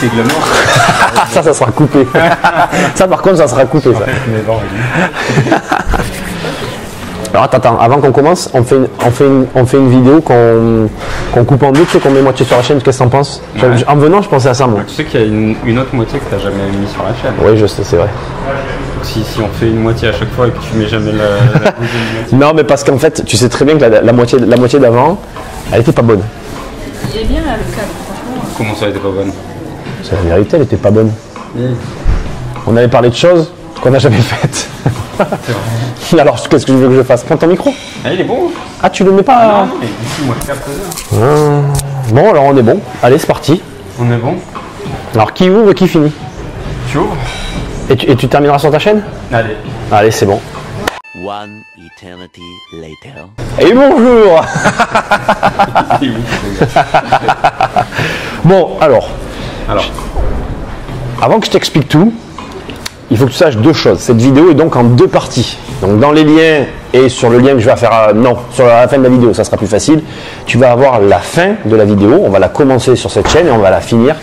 C'est glamour. Ça sera coupé. Ça, par contre, ça sera coupé. Ça. Alors, attends, avant qu'on commence, on fait une vidéo qu'on coupe en deux, tu sais, qu'on met moitié sur la chaîne. Qu'est-ce que t'en penses? Ouais. En venant, je pensais à ça, moi. Tu sais qu'il y a une autre moitié que tu n'as jamais mis sur la chaîne. Oui, je sais, c'est vrai. Si on fait une moitié à chaque fois et que tu mets jamais la deuxième moitié. Non, mais parce qu'en fait, tu sais très bien que la moitié d'avant, elle était pas bonne. Il est bien là, le cadre, franchement. Comment ça, elle était pas bonne? C'est la vérité, elle était pas bonne. On avait parlé de choses qu'on n'a jamais faites. C'est vrai. Alors, qu'est-ce que je veux que je fasse? Prends ton micro. Ah, il est bon. Ah, tu le mets pas? Non, mais ici, moi, je capte ça. Bon, alors on est bon. Allez, c'est parti. On est bon. Alors, qui ouvre, qui finit? Tu ouvres? Et tu termineras sur ta chaîne? Allez. Allez, c'est bon. One eternity later. Et bonjour. Il est où? Bon, alors, avant que je t'explique tout, il faut que tu saches deux choses. Cette vidéo est donc en deux parties. Donc dans les liens et sur le lien que je vais faire, non, sur la fin de la vidéo, ça sera plus facile. Tu vas avoir la fin de la vidéo. On va la commencer sur cette chaîne et on va la finir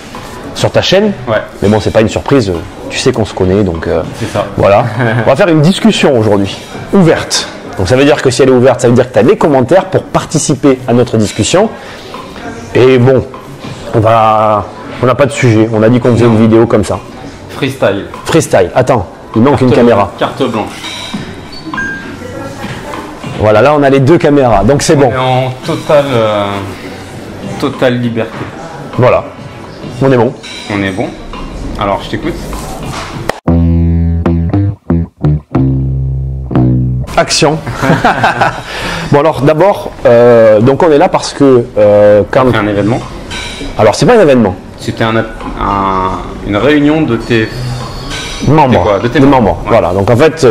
sur ta chaîne. Ouais. Mais bon, c'est pas une surprise. Tu sais qu'on se connaît, donc C'est ça. voilà. On va faire une discussion aujourd'hui, ouverte. Donc ça veut dire que si elle est ouverte, ça veut dire que tu as des commentaires pour participer à notre discussion. Et bon, on n'a pas de sujet. On a dit qu'on faisait une vidéo comme ça. Freestyle. Freestyle. Attends, il manque une caméra. Carte blanche. Voilà, là on a les deux caméras, donc c'est bon. On est en totale liberté. Voilà, on est bon. On est bon. Alors, je t'écoute. Action. Bon alors d'abord, donc on est là parce que quand... C'est un événement. Alors c'est pas un événement. C'était une réunion de tes Membres, quoi, de tes des membres, membres. ouais. Voilà, donc en fait,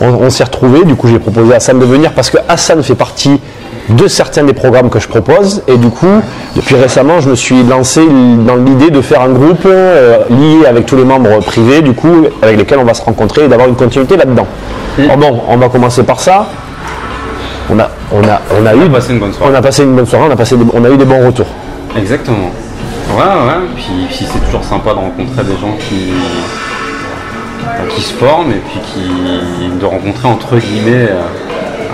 on s'est retrouvés. Du coup, j'ai proposé à Hassan de venir parce que Hassan fait partie de certains des programmes que je propose. Et du coup, depuis récemment, je me suis lancé dans l'idée de faire un groupe lié avec tous les membres privés, du coup, avec lesquels on va se rencontrer et d'avoir une continuité là-dedans. Alors bon, on va commencer par ça. On a passé une bonne soirée. On a passé une bonne soirée, on a eu des bons retours. Exactement. Ouais. Puis c'est toujours sympa de rencontrer des gens qui se forment et puis de rencontrer entre guillemets,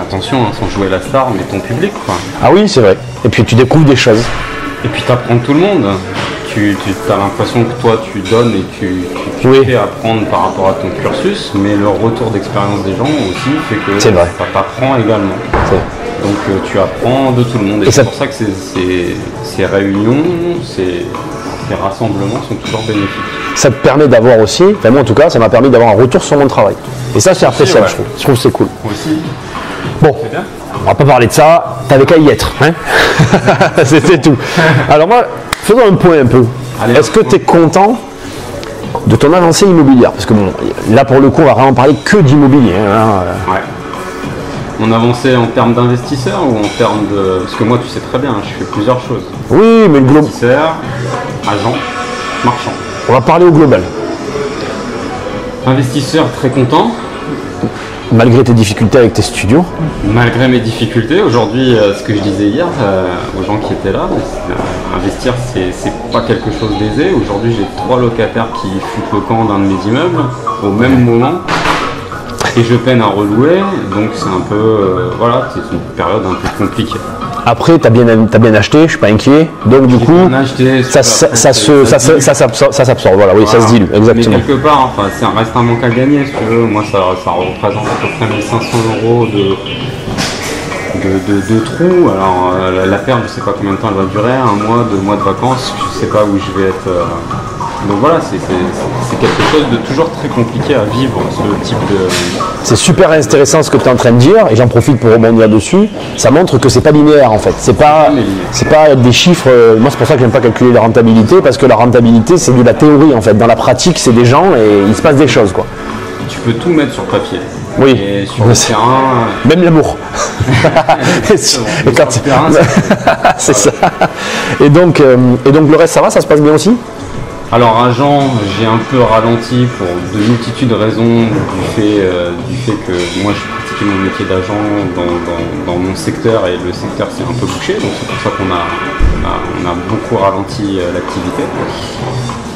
attention, hein, sans jouer la star, mais ton public, quoi. Ah oui, c'est vrai. Et puis tu découvres des choses. Et puis t'apprends tout le monde. Tu as l'impression que toi tu donnes et tu Oui. fais apprendre par rapport à ton cursus, mais le retour d'expérience des gens aussi fait que C'est vrai. ça t'apprend également. C'est- Donc tu apprends de tout le monde. Et Et c'est ça- pour ça que ces réunions, ces rassemblements sont toujours bénéfiques. Ça te permet d'avoir aussi, enfin moi en tout cas, ça m'a permis d'avoir un retour sur mon travail. Et ça c'est appréciable, ouais. je trouve. Je trouve que c'est cool. Moi aussi. Bon, C'est bien. on va pas parler de ça, t'avais qu'à y être. Hein. C'était tout. Alors moi, faisons un point un peu. Allez, Est-ce que tu es content de ton avancée immobilière? Parce que bon, là pour le coup, on va vraiment parler que d'immobilier. Hein. Ouais. On avançait en termes d'investisseurs ou en termes de... Parce que moi, tu sais très bien, je fais plusieurs choses. Oui, mais le globe, Investisseur, agent, marchand. on va parler au global. Investisseur très content, Malgré tes difficultés avec tes studios. malgré mes difficultés. Aujourd'hui, ce que je disais hier aux gens qui étaient là, investir, c'est pas quelque chose d'aisé. Aujourd'hui, j'ai 3 locataires qui foutent le camp d'un de mes immeubles au même moment. Et je peine à relouer, donc c'est un peu, voilà, c'est une période un peu compliquée. Après, t'as bien acheté, je suis pas inquiet. Donc du coup, bien acheté, ça s'absorbe. Voilà, oui, ça se dilue, exactement. Mais quelque part, enfin, ça reste un manque à gagner, si tu veux. Moi, ça représente à peu près 1500 € de trous. Alors, la ferme, je sais pas combien de temps elle va durer, 1 mois, 2 mois de vacances, je sais pas où je vais être. Donc voilà, c'est quelque chose de toujours très compliqué à vivre, ce type de... C'est super intéressant ce que tu es en train de dire, et j'en profite pour rebondir dessus. Ça montre que c'est pas linéaire en fait. C'est pas des chiffres. Moi, c'est pour ça que j'aime pas calculer la rentabilité, parce que la rentabilité, c'est de la théorie en fait. Dans la pratique, c'est des gens et il se passe des choses quoi. Tu peux tout mettre sur papier. Oui. Et sur le terrain... Même l'amour. Et quand sur le terrain, c'est ça. Et donc le reste, ça va, ça se passe bien aussi? Alors agent, j'ai un peu ralenti pour de multitudes de raisons du fait que moi je pratiquais mon métier d'agent dans mon secteur et le secteur s'est un peu bouché, donc c'est pour ça qu'on a beaucoup ralenti l'activité.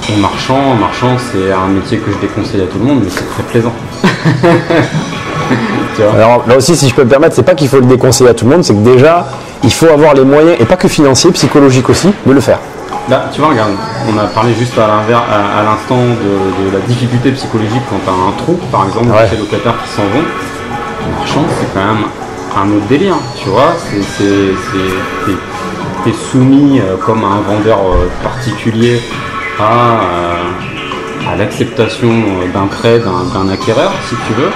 Et marchand, c'est un métier que je déconseille à tout le monde, mais c'est très plaisant. Tu vois. Alors là aussi, si je peux me permettre, c'est pas qu'il faut le déconseiller à tout le monde, c'est que déjà, il faut avoir les moyens, et pas que financiers, psychologiques aussi, de le faire. Là, tu vois, regarde, on a parlé juste à l'instant de la difficulté psychologique quand tu as un trou, par exemple, chez les locataires qui s'en vont. Marchand, c'est quand même un autre délire, tu vois. T'es soumis comme un vendeur particulier à l'acceptation d'un prêt d'un acquéreur, si tu veux,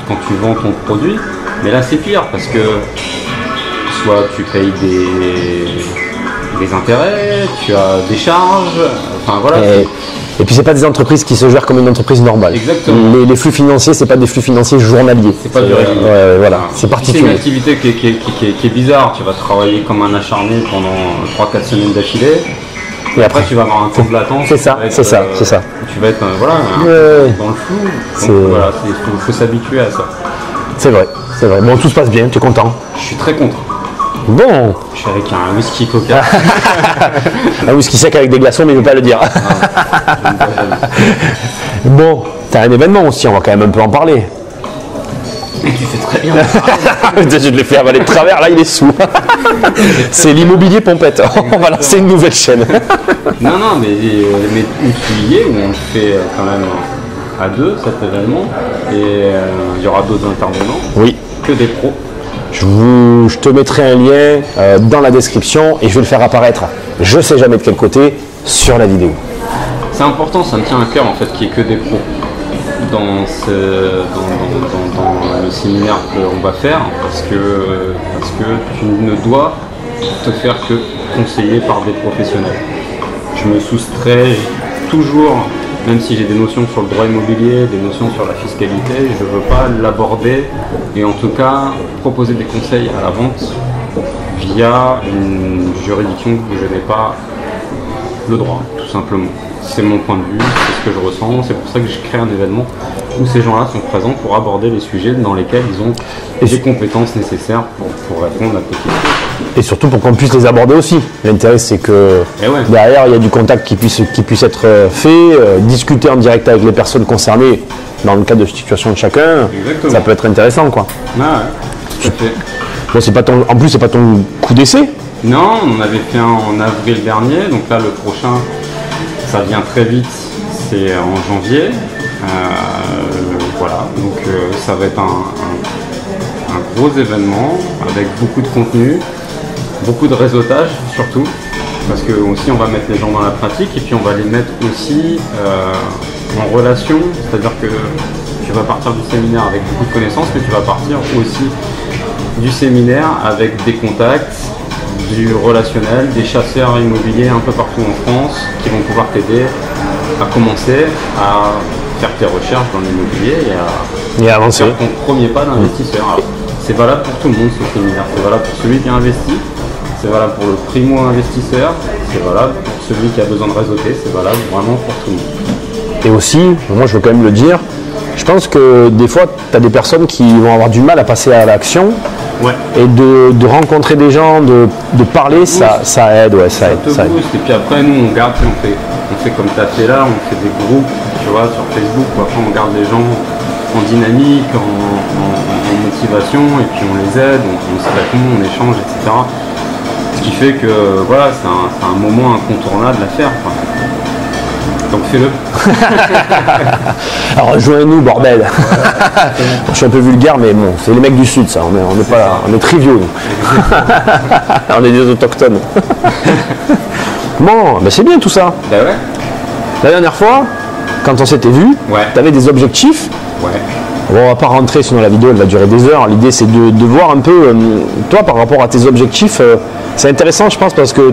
quand tu vends ton produit. Mais là, c'est pire parce que soit tu payes des intérêts, tu as des charges, enfin voilà. Et puis c'est pas des entreprises qui se gèrent comme une entreprise normale. Exactement. Les flux financiers, c'est pas des flux financiers journaliers. C'est pas du régulier. Voilà, c'est particulier. C'est une activité qui est bizarre. Tu vas travailler comme un acharné pendant 3-4 semaines d'affilée. Et après tu vas avoir un temps de latence. C'est ça. Tu vas être dans le flou. Donc voilà, faut s'habituer à ça. C'est vrai. Bon, tout se passe bien, tu es content? Je suis très content. Bon. Je suis avec un whisky coca. Un whisky sec avec des glaçons, mais il ne veut pas le dire. Bon, t'as un événement aussi, on va quand même un peu en parler. Tu fais très bien. Je le fais avaler de travers, là il est sous. C'est l'immobilier pompette. On va lancer une nouvelle chaîne. Non, mais où tu y es, où on le fait quand même à deux cet événement. Et il y aura d'autres intervenants. Oui. Que des pros. Je te mettrai un lien dans la description et je vais le faire apparaître, je sais jamais de quel côté, sur la vidéo. C'est important, ça me tient à cœur en fait qu'il n'y ait que des pros dans le séminaire qu'on va faire parce que tu ne dois te faire que conseiller par des professionnels. Je me soustrais toujours, même si j'ai des notions sur le droit immobilier, des notions sur la fiscalité, je ne veux pas l'aborder et en tout cas proposer des conseils à la vente via une juridiction où je n'ai pas le droit, tout simplement. C'est mon point de vue, c'est ce que je ressens, c'est pour ça que je crée un événement où ces gens-là sont présents pour aborder les sujets dans lesquels ils ont les compétences nécessaires pour répondre à tes questions. Et surtout pour qu'on puisse les aborder aussi. L'intérêt c'est que derrière il y a du contact qui puisse être fait, discuter en direct avec les personnes concernées dans le cadre de situation de chacun. Exactement. Ça peut être intéressant quoi. Ah ouais, tout à fait. Bon, en plus c'est pas ton coup d'essai. Non, on en avait fait un en avril dernier, donc là le prochain ça vient très vite, c'est en janvier. Voilà, donc ça va être un gros événement avec beaucoup de contenu, beaucoup de réseautage surtout, parce que aussi on va mettre les gens dans la pratique et puis on va les mettre aussi en relation, c'est-à-dire que tu vas partir du séminaire avec beaucoup de connaissances, mais tu vas partir aussi du séminaire avec des contacts, du relationnel, des chasseurs immobiliers un peu partout en France qui vont pouvoir t'aider à commencer à faire tes recherches dans l'immobilier et à avancer. Faire ton premier pas d'investisseur. Alors, c'est valable pour tout le monde ce séminaire, c'est valable pour celui qui investit, c'est valable pour le primo-investisseur, c'est valable pour celui qui a besoin de réseauter, c'est valable vraiment pour tout le monde. Et aussi, moi je veux quand même le dire, je pense que des fois tu as des personnes qui vont avoir du mal à passer à l'action. Ouais. Et de rencontrer des gens, de parler, ça aide, ça aide. Et puis après nous on garde, on fait comme tu as fait là, on fait des groupes, tu vois, sur Facebook, où après on garde les gens en dynamique, en motivation, et puis on les aide, on se répond, on échange, etc. Ce qui fait que voilà, c'est un moment incontournable à faire. Quoi. Donc fais-le. Alors rejoignez-nous, bordel. Je suis un peu vulgaire, mais bon, c'est les mecs du sud, ça. On est triviaux. On est des autochtones. Bon, ben c'est bien tout ça. Ben ouais. La dernière fois, quand on s'était vu, tu avais des objectifs. Ouais. Bon, on va pas rentrer, sinon la vidéo elle va durer des heures. L'idée c'est de voir un peu, toi par rapport à tes objectifs, c'est intéressant je pense parce que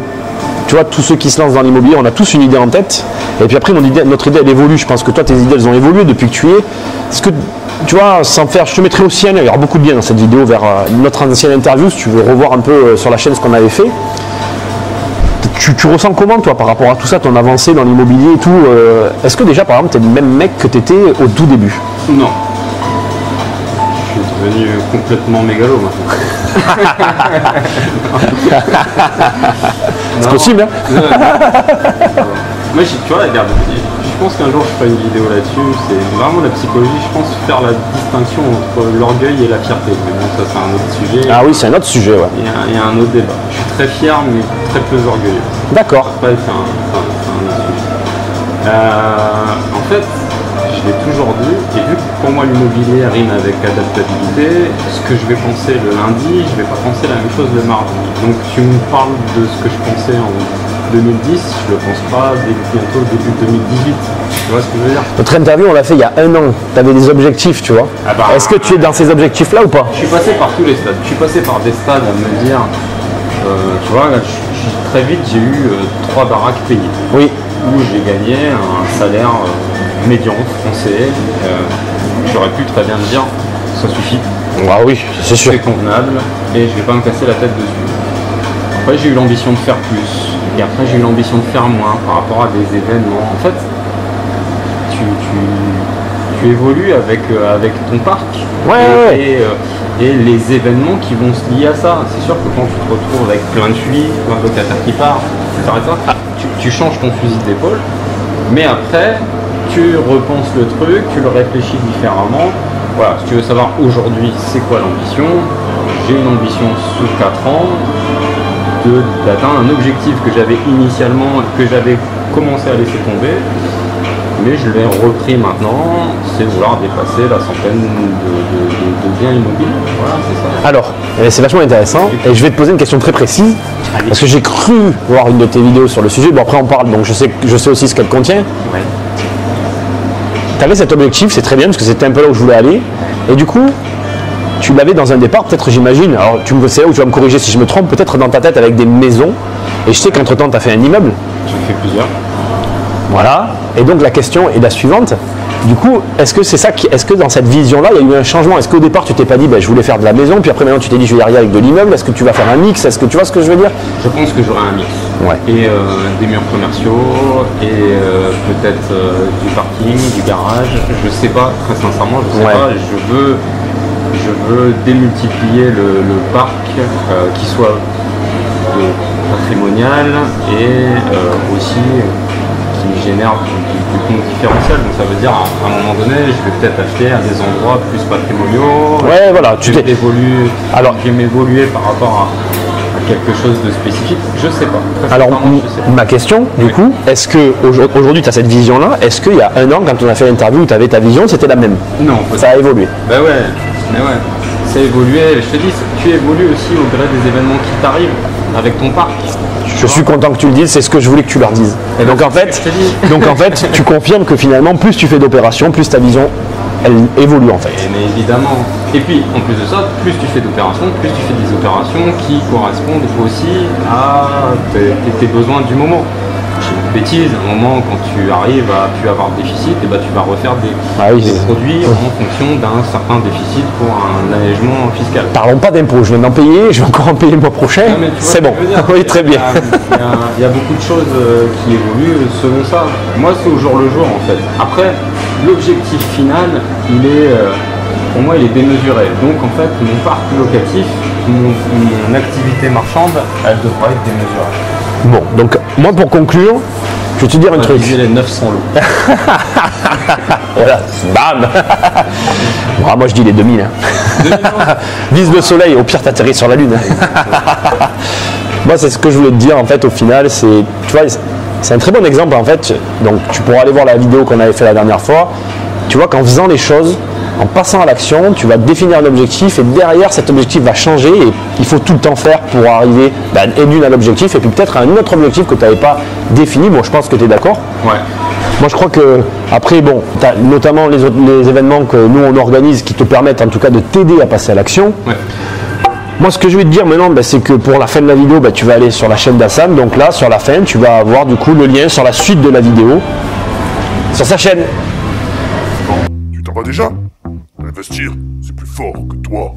tu vois, tous ceux qui se lancent dans l'immobilier, on a tous une idée en tête. Et puis après, notre idée, elle évolue. Je pense que toi, tes idées, elles ont évolué depuis que tu y es. Est-ce que, tu vois, sans faire, je te mettrai aussi un lien. Il y aura beaucoup de liens dans cette vidéo vers notre ancienne interview, si tu veux revoir un peu sur la chaîne ce qu'on avait fait. Tu ressens comment, toi, par rapport à tout ça, ton avancée dans l'immobilier et tout Est-ce que déjà, par exemple, tu es le même mec que tu étais au tout début? Non. Je suis devenu complètement mégalo maintenant. C'est possible, hein? Moi, tu vois, regarde, je pense qu'un jour je ferai une vidéo là-dessus. C'est vraiment la psychologie. Je pense faire la distinction entre l'orgueil et la fierté. Mais bon, ça, c'est un autre sujet. Ah oui, c'est un autre sujet, ouais. Il y a un autre débat. Je suis très fier, mais très peu orgueilleux. D'accord. Après, c'est un autre sujet. En fait, je l'ai toujours dit, et vu que pour moi l'immobilier rime avec adaptabilité, ce que je vais penser le lundi, je vais pas penser la même chose le mardi. Donc tu me parles de ce que je pensais en 2010, je le pense pas bientôt début 2018. Tu vois ce que je veux dire? Notre interview, on l'a fait il y a 1 an. Tu avais des objectifs, tu vois. Ah bah, est-ce que tu es dans ces objectifs-là ou pas? Je suis passé par tous les stades. Je suis passé par des stades à me dire, tu vois, là, très vite j'ai eu 3 baraques payées. Oui. Où j'ai gagné un salaire médian français. J'aurais pu très bien me dire, ça suffit. Ah oui, c'est sûr. C'est convenable et je vais pas me casser la tête dessus. Après j'ai eu l'ambition de faire plus. Et après j'ai eu l'ambition de faire moins par rapport à des événements. En fait, tu évolues avec ton parc. Et les événements qui vont se lier à ça. C'est sûr que quand tu te retrouves avec plein de fuites, plein de locataires qui partent, etc., tu changes ton fusil d'épaule. Mais après, tu repenses le truc, tu le réfléchis différemment. Voilà, si tu veux savoir aujourd'hui c'est quoi l'ambition, j'ai une ambition sous 4 ans d'atteindre un objectif que j'avais initialement, que j'avais commencé à laisser tomber, mais je l'ai repris maintenant, c'est vouloir dépasser la centaine de biens immobiliers. Voilà, c'est ça. Alors, c'est vachement intéressant et je vais te poser une question très précise parce que j'ai cru voir une de tes vidéos sur le sujet. Bon, après on parle, donc je sais aussi ce qu'elle contient. Ouais. Tu avais cet objectif, c'est très bien parce que c'était un peu là où je voulais aller. Et du coup, tu l'avais dans un départ, peut-être j'imagine, alors c'est là où tu vas me corriger si je me trompe, peut-être dans ta tête avec des maisons. Et je sais qu'entre-temps, tu as fait un immeuble. J'en ai fait plusieurs. Voilà. Et donc la question est la suivante. Du coup, est-ce que dans cette vision-là, il y a eu un changement? Est-ce qu'au départ, tu t'es pas dit, je voulais faire de la maison, puis après maintenant tu t'es dit, je vais y arriver avec de l'immeuble? Est-ce que tu vas faire un mix? Est-ce que tu vois ce que je veux dire? Je pense que j'aurai un mix. Ouais. Et des murs commerciaux, et peut-être du parking, du garage. Je sais pas, très sincèrement, je sais pas. Je veux démultiplier le parc, qui soit patrimonial et aussi qui me génère du compte différentiel. Donc ça veut dire à un moment donné, je vais peut-être acheter à des endroits plus patrimoniaux. Ouais, voilà. Je vais m'évoluer par rapport à quelque chose de spécifique. Je sais pas. Alors, ma question, du coup, est-ce que aujourd'hui tu as cette vision-là? Est-ce qu'il y a 1 an, quand on a fait l'interview, tu avais ta vision, c'était la même? Non. Ça a évolué. Ben ouais, mais ouais. Ça a évolué. Je te dis, tu évolues aussi au gré des événements qui t'arrivent avec ton parc. Je suis content que tu le dises, c'est ce que je voulais que tu leur dises. Et donc en fait, tu confirmes que finalement, plus tu fais d'opérations, plus ta vision, elle évolue en fait. Mais évidemment. Et puis, en plus de ça, plus tu fais d'opérations, plus tu fais des opérations qui correspondent aussi à tes besoins du moment. Je dis une bêtise, à un moment, quand tu arrives à plus avoir de déficit, et tu vas refaire des produits en fonction d'un certain déficit pour un allègement fiscal. Parlons pas d'impôts, je viens d'en payer, je vais encore en payer le mois prochain. C'est bon. Oui, très bien. Il y a beaucoup de choses qui évoluent selon ça. Moi, c'est au jour le jour en fait. Après, l'objectif final, pour moi, il est démesuré. Donc en fait, mon parc locatif, mon activité marchande, elle devrait être démesurée. Bon, donc moi pour conclure, je vais te dire un truc. Les 900 lots. Voilà, bam. Bon, moi je dis les 2000. Vise le soleil, au pire t'atterris sur la lune. Moi c'est ce que je voulais te dire en fait au final, tu vois, c'est un très bon exemple en fait. Donc tu pourras aller voir la vidéo qu'on avait fait la dernière fois. Tu vois qu'en faisant les choses, en passant à l'action, tu vas définir un objectif et derrière cet objectif va changer et il faut tout le temps faire pour arriver à l'objectif et puis peut-être à un autre objectif que tu n'avais pas défini. Bon, je pense que tu es d'accord. Ouais. Moi je crois que après bon, tu as notamment les événements que nous on organise qui te permettent en tout cas de t'aider à passer à l'action. Ouais. Moi ce que je vais te dire maintenant, c'est que pour la fin de la vidéo, tu vas aller sur la chaîne d'Hassan. Donc là sur la fin, tu vas avoir du coup le lien sur la suite de la vidéo sur sa chaîne. Tu t'en vas déjà? Investir, c'est plus fort que toi.